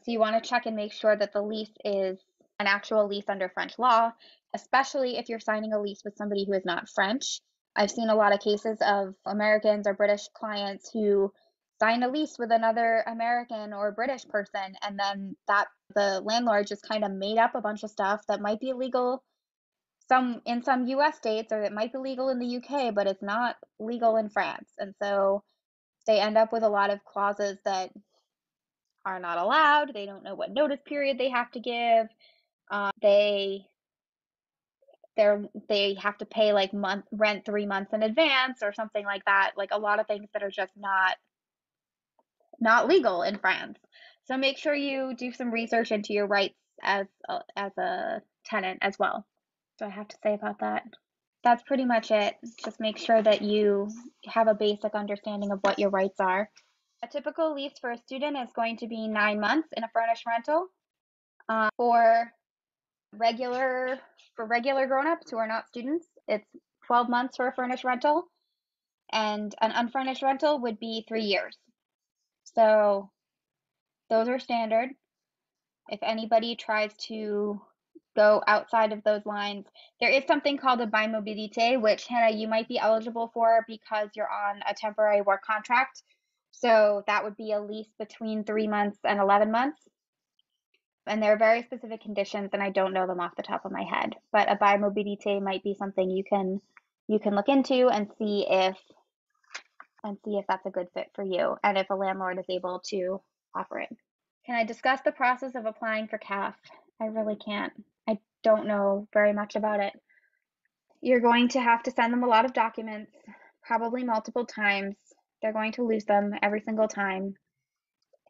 So you want to check and make sure that the lease is an actual lease under French law, especially if you're signing a lease with somebody who is not French. I've seen a lot of cases of Americans or British clients who sign a lease with another American or British person, and then the landlord just kind of made up a bunch of stuff that might be illegal in some US states, or it might be legal in the UK, but it's not legal in France. And so they end up with a lot of clauses that are not allowed. They don't know what notice period they have to give. They they have to pay like month rent 3 months in advance or something like that. Like a lot of things that are just not legal in France. So make sure you do some research into your rights as a tenant as well. So I have to say about that. That's pretty much it. Just make sure that you have a basic understanding of what your rights are. A typical lease for a student is going to be 9 months in a furnished rental. For regular grown-ups who are not students, it's 12 months for a furnished rental, and an unfurnished rental would be 3 years. So those are standard. If anybody tries to go outside of those lines, there is something called a bi-mobilité, which, Hannah, you might be eligible for because you're on a temporary work contract. So that would be a lease between 3 months and 11 months. And there are very specific conditions, and I don't know them off the top of my head. But a bi-mobilité might be something you can look into and see if that's a good fit for you, and if a landlord is able to offer it. Can I discuss the process of applying for CAF? I really can't. I don't know very much about it. You're going to have to send them a lot of documents, probably multiple times. They're going to lose them every single time.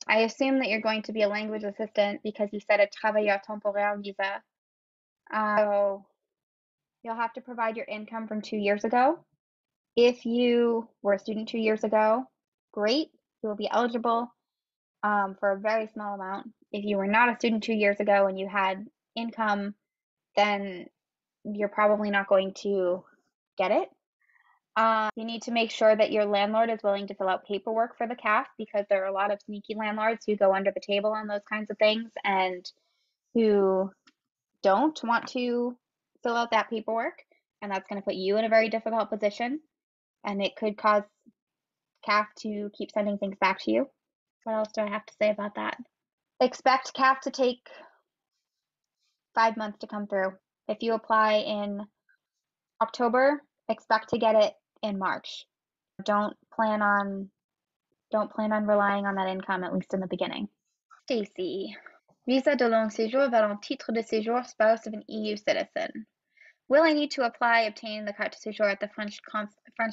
I assume that you're going to be a language assistant because you said a travailleur temporaire visa. So you'll have to provide your income from 2 years ago. If you were a student 2 years ago, great, you will be eligible for a very small amount. If you were not a student 2 years ago and you had income, then you're probably not going to get it. You need to make sure that your landlord is willing to fill out paperwork for the CAF, because there are a lot of sneaky landlords who go under the table on those kinds of things and who don't want to fill out that paperwork. And that's going to put you in a very difficult position. And it could cause CAF to keep sending things back to you. What else do I have to say about that? Expect CAF to take 5 months to come through. If you apply in October, expect to get it in March. Don't plan on relying on that income, at least in the beginning. Stacy. Visa de long séjour valant titre de séjour spouse of an EU citizen. Will I need to apply obtaining the carte de séjour at the French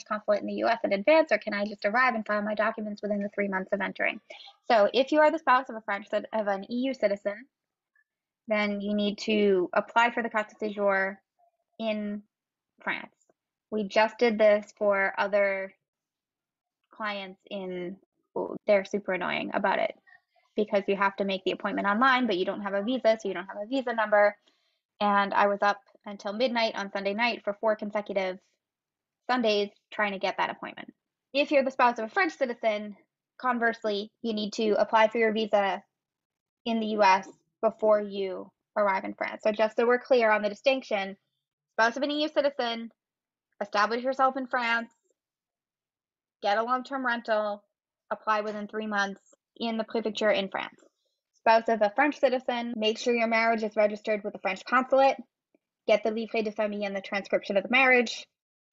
consulate in the US in advance, or can I just arrive and file my documents within the 3 months of entering? So if you are the spouse of an EU citizen, then you need to apply for the carte de séjour in France. We just did this for other clients they're super annoying about it because you have to make the appointment online, but you don't have a visa, so you don't have a visa number. And I was up until midnight on Sunday night for 4 consecutive Sundays trying to get that appointment. If you're the spouse of a French citizen, conversely, you need to apply for your visa in the US before you arrive in France. So just so we're clear on the distinction, spouse of an EU citizen, establish yourself in France, get a long-term rental, apply within 3 months in the prefecture in France. Spouse of a French citizen, make sure your marriage is registered with the French consulate, get the livret de famille and the transcription of the marriage,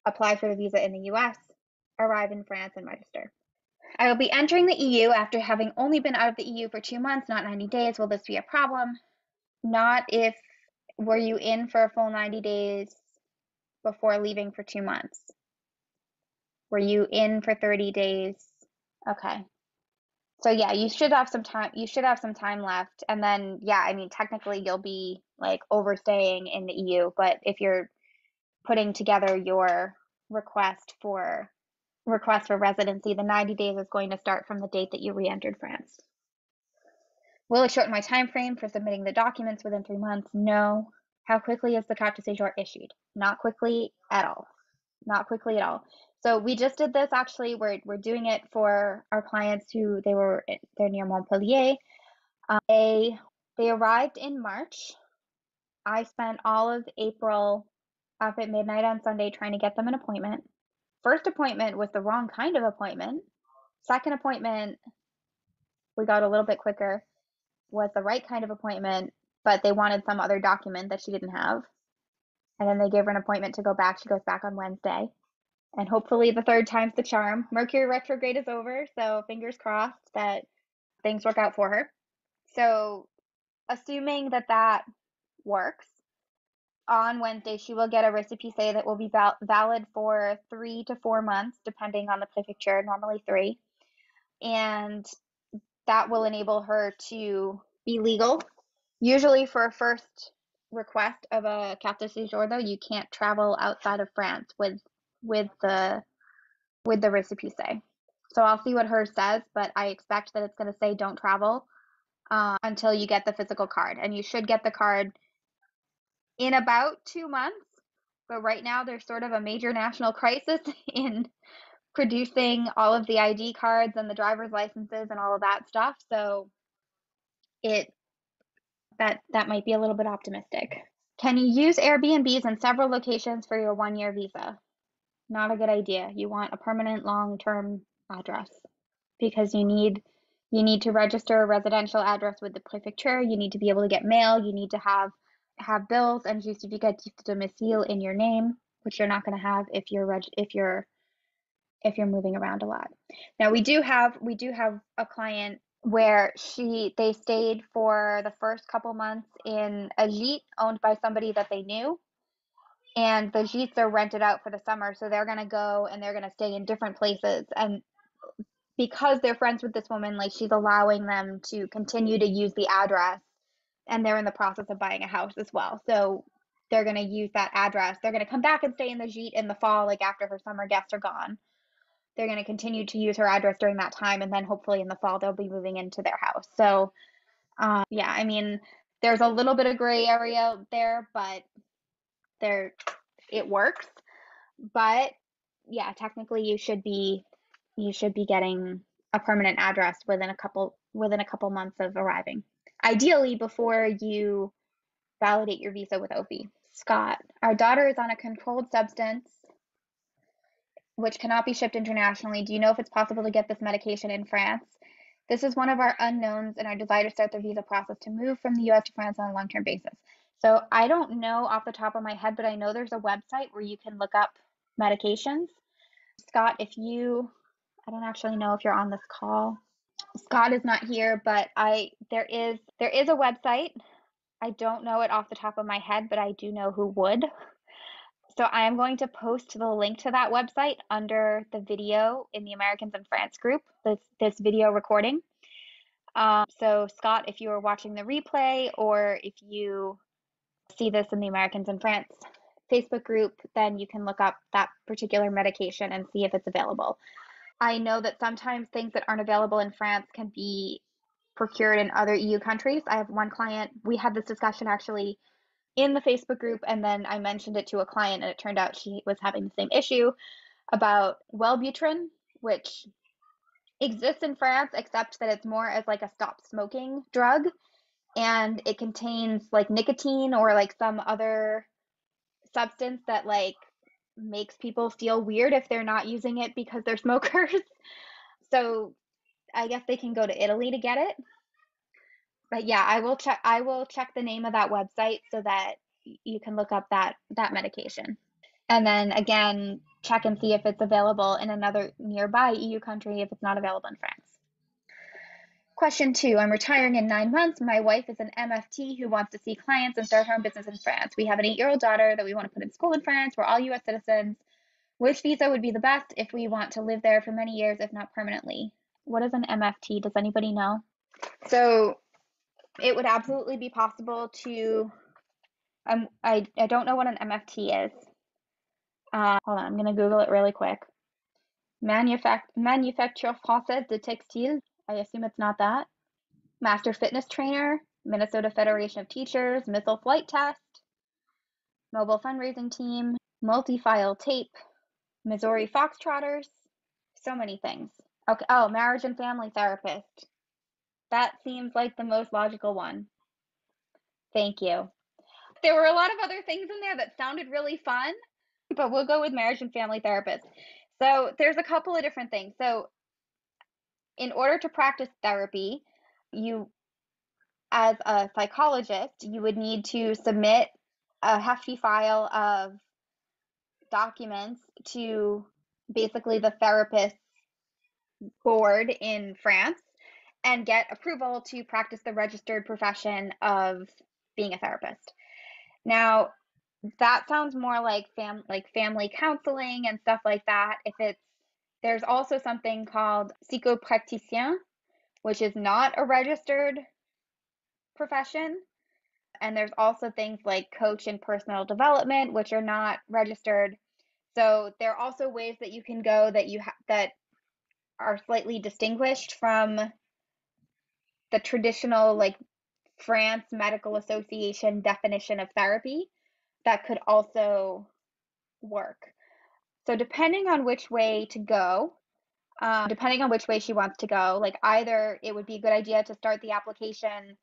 apply for the visa in the US, arrive in France, and register. I will be entering the EU after having only been out of the EU for 2 months, not 90 days. Will this be a problem? Not if, were you in for a full 90 days before leaving for 2 months? Were you in for 30 days? Okay. So yeah, you should have some time left. And then, yeah, I mean, technically you'll be like overstaying in the EU, but if you're putting together your request for residency, the 90 days is going to start from the date that you re-entered France. Will it shorten my time frame for submitting the documents within 3 months? No. How quickly is the carte de séjour issued? Not quickly at all. Not quickly at all. So we just did this actually. We're doing it for our clients they're near Montpellier. They arrived in March. I spent all of April up at midnight on Sunday trying to get them an appointment. First appointment was the wrong kind of appointment. Second appointment, we got a little bit quicker, was the right kind of appointment, but they wanted some other document that she didn't have. And then they gave her an appointment to go back. She goes back on Wednesday. And hopefully the third time's the charm. Mercury retrograde is over, so fingers crossed that things work out for her. So assuming that works, on Wednesday she will get a récépissé that will be valid for 3 to 4 months, depending on the prefecture, normally 3. And that will enable her to be legal. Usually for a first request of a carte de séjour, though, you can't travel outside of France with the récépissé. So I'll see what hers says, but I expect that it's going to say don't travel until you get the physical card. And you should get the card in about 2 months. But right now there's sort of a major national crisis in producing all of the ID cards and the driver's licenses and all of that stuff. So that might be a little bit optimistic. Can you use Airbnbs in several locations for your 1-year visa? Not a good idea. You want a permanent long-term address because you need to register a residential address with the prefecture. You need to be able to get mail. You need to have bills and justificatif de domicile in your name, which you're not going to have if you're moving around a lot. Now we do have a client where they stayed for the first couple months in a gîte owned by somebody that they knew. and the gîtes are rented out for the summer, so they're gonna go and they're gonna stay in different places. And because they're friends with this woman, like she's allowing them to continue to use the address, and they're in the process of buying a house as well. So they're gonna use that address. They're gonna come back and stay in the gîte in the fall, like after her summer guests are gone. They're gonna continue to use her address during that time, and then hopefully in the fall they'll be moving into their house. So yeah, I mean, there's a little bit of gray area there, but there it works. But yeah, technically you should be getting a permanent address within a couple months of arriving. Ideally before you validate your visa with OFI. Scott, our daughter is on a controlled substance which cannot be shipped internationally. Do you know if it's possible to get this medication in France? This is one of our unknowns in our desire to start the visa process to move from the US to France on a long-term basis. So I don't know off the top of my head, but I know there's a website where you can look up medications. Scott, I don't actually know if you're on this call. Scott is not here, but there is a website. I don't know it off the top of my head, but I do know who would. So I am going to post the link to that website under the video in the Americans in France group, this video recording. So Scott, if you are watching the replay or if you see this in the Americans in France Facebook group, then you can look up that particular medication and see if it's available. I know that sometimes things that aren't available in France can be procured in other EU countries. I have one client, we had this discussion actually in the Facebook group, and then I mentioned it to a client, and it turned out she was having the same issue about Wellbutrin, which exists in France, except that it's more as like a stop smoking drug, and it contains like nicotine or like some other substance that like makes people feel weird if they're not using it because they're smokers. So I guess they can go to Italy to get it. But yeah, I will check the name of that website so that you can look up that medication. And then again, check and see if it's available in another nearby EU country if it's not available in France. Question 2, I'm retiring in 9 months. My wife is an MFT who wants to see clients and start her own business in France. We have an 8-year-old daughter that we want to put in school in France. We're all US citizens. Which visa would be the best if we want to live there for many years, if not permanently? What is an MFT? Does anybody know? So it would absolutely be possible to, I don't know what an MFT is. Hold on, I'm going to Google it really quick. Manufacture Française de Textile. I assume it's not that. Master Fitness Trainer, Minnesota Federation of Teachers, Missile Flight Test, Mobile Fundraising Team, Multi-File Tape, Missouri Foxtrotters, so many things. Okay, oh, Marriage and Family Therapist. That seems like the most logical one. Thank you. There were a lot of other things in there that sounded really fun, but we'll go with Marriage and Family Therapist. So there's a couple of different things. So in order to practice therapy, you, as a psychologist, you would need to submit a hefty file of documents to basically the therapist board in France and get approval to practice the registered profession of being a therapist. Now, that sounds more like family counseling and stuff like that. There's also something called psychopraticien, which is not a registered profession. And there's also things like coach and personal development, which are not registered. So there are also ways that you can go that are slightly distinguished from the traditional like France Medical Association definition of therapy that could also work. So depending on which way to go, depending on which way she wants to go, like either it would be a good idea to start the application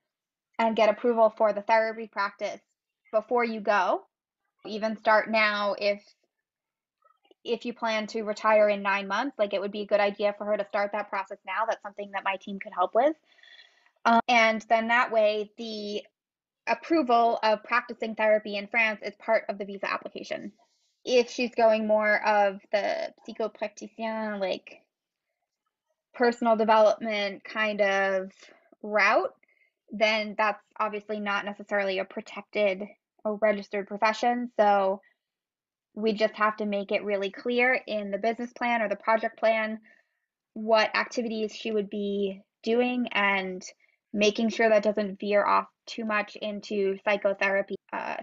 and get approval for the therapy practice before you go. Even start now if you plan to retire in 9 months, like it would be a good idea for her to start that process now. That's something that my team could help with. And then that way, the approval of practicing therapy in France is part of the visa application. If she's going more of the psychopraticien, like personal development kind of route, then that's obviously not necessarily a protected or registered profession. So We just have to make it really clear in the business plan or the project plan what activities she would be doing and making sure that doesn't veer off too much into psychotherapy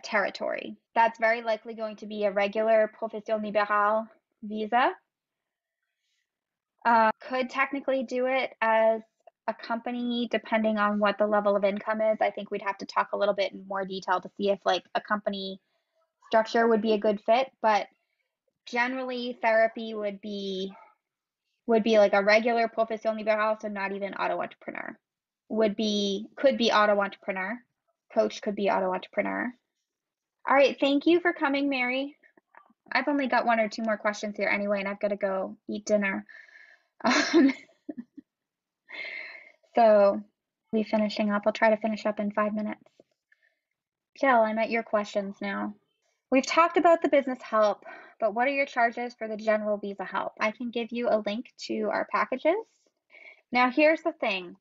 territory. That's very likely going to be a regular profession libérale visa. Could technically do it as a company depending on what the level of income is. I think we'd have to talk a little bit in more detail to see if like a company structure would be a good fit, but generally therapy would be like a regular profession libérale, so not even auto entrepreneur. Could be auto entrepreneur. Coach could be auto entrepreneur. All right, thank you for coming, Mary. I've only got 1 or 2 more questions here anyway, and I've got to go eat dinner. So we'll be finishing up. I'll try to finish up in 5 minutes. Jill, I'm at your questions now. We've talked about the business help, but what are your charges for the general visa help? I can give you a link to our packages. Now, here's the thing.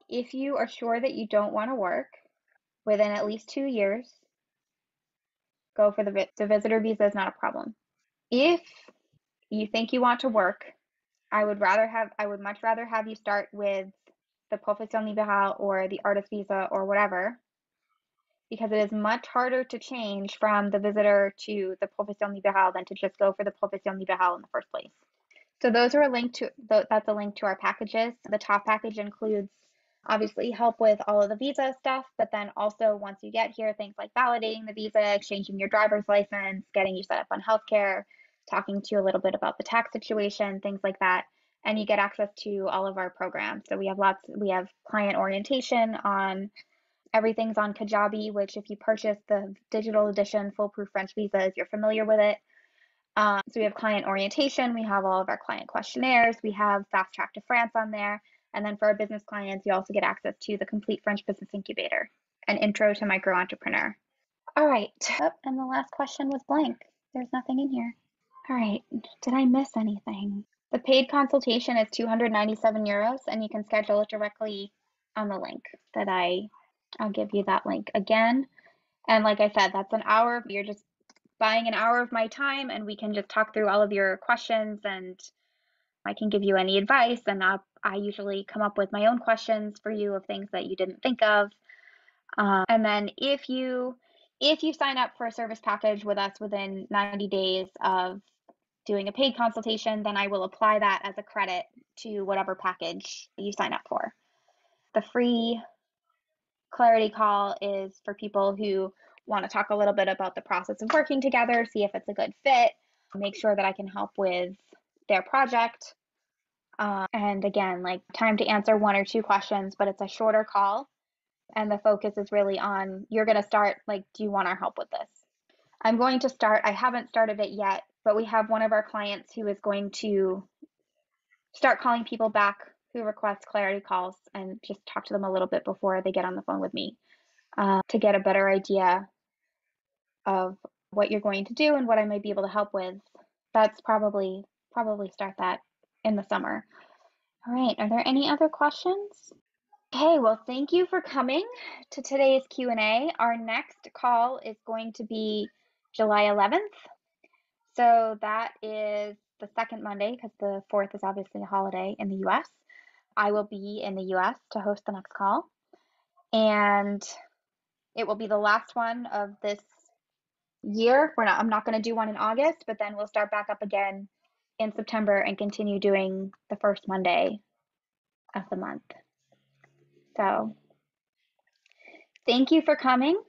If you are sure that you don't want to work within at least 2 years, go for the visitor visa is not a problem. If you think you want to work, I would much rather have you start with the profession libérale or the artist visa or whatever, because it is much harder to change from the visitor to the profession libérale than to just go for the profession libérale in the first place. So those are a link to that's a link to our packages. The top package includes obviously help with all of the visa stuff, but then also once you get here, things like validating the visa, exchanging your driver's license, getting you set up on healthcare, talking to you a little bit about the tax situation, things like that. And you get access to all of our programs. So we have client orientation on everything's on Kajabi, which if you purchase the digital edition foolproof French visas, you're familiar with it. So we have client orientation, we have all of our client questionnaires, we have Fast Track to France on there. And then for our business clients, you also get access to the complete French business incubator, an intro to micro entrepreneur. All right. Oh, and the last question was blank. There's nothing in here. All right. Did I miss anything? The paid consultation is 297 euros, and you can schedule it directly on the link that I'll give you that link again. And like I said, that's an hour. You're just buying an hour of my time, and we can just talk through all of your questions, and I can give you any advice. And I usually come up with my own questions for you of things that you didn't think of. And then if you sign up for a service package with us within 90 days of doing a paid consultation, then I will apply that as a credit to whatever package you sign up for. The free clarity call is for people who want to talk a little bit about the process of working together, see if it's a good fit, make sure that I can help with their project. And again, like time to answer 1 or 2 questions, but it's a shorter call. And the focus is really on, you're going to start, like, do you want our help with this? I'm going to start, I haven't started it yet, but we have one of our clients who is going to start calling people back who request clarity calls and just talk to them a little bit before they get on the phone with me to get a better idea of what you're going to do and what I might be able to help with. That's probably start that in the summer. All right, are there any other questions? Okay, well, thank you for coming to today's Q&A. Our next call is going to be July 11th. So that is the second Monday, because the 4th is obviously a holiday in the US. I will be in the US to host the next call. And it will be the last one of this year. I'm not going to do one in August, but then we'll start back up again in September and continue doing the first Monday of the month. So thank you for coming.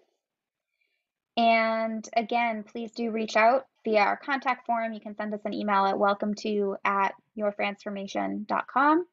And again, please do reach out via our contact form. You can send us an email at welcome@yourfranceformation.com.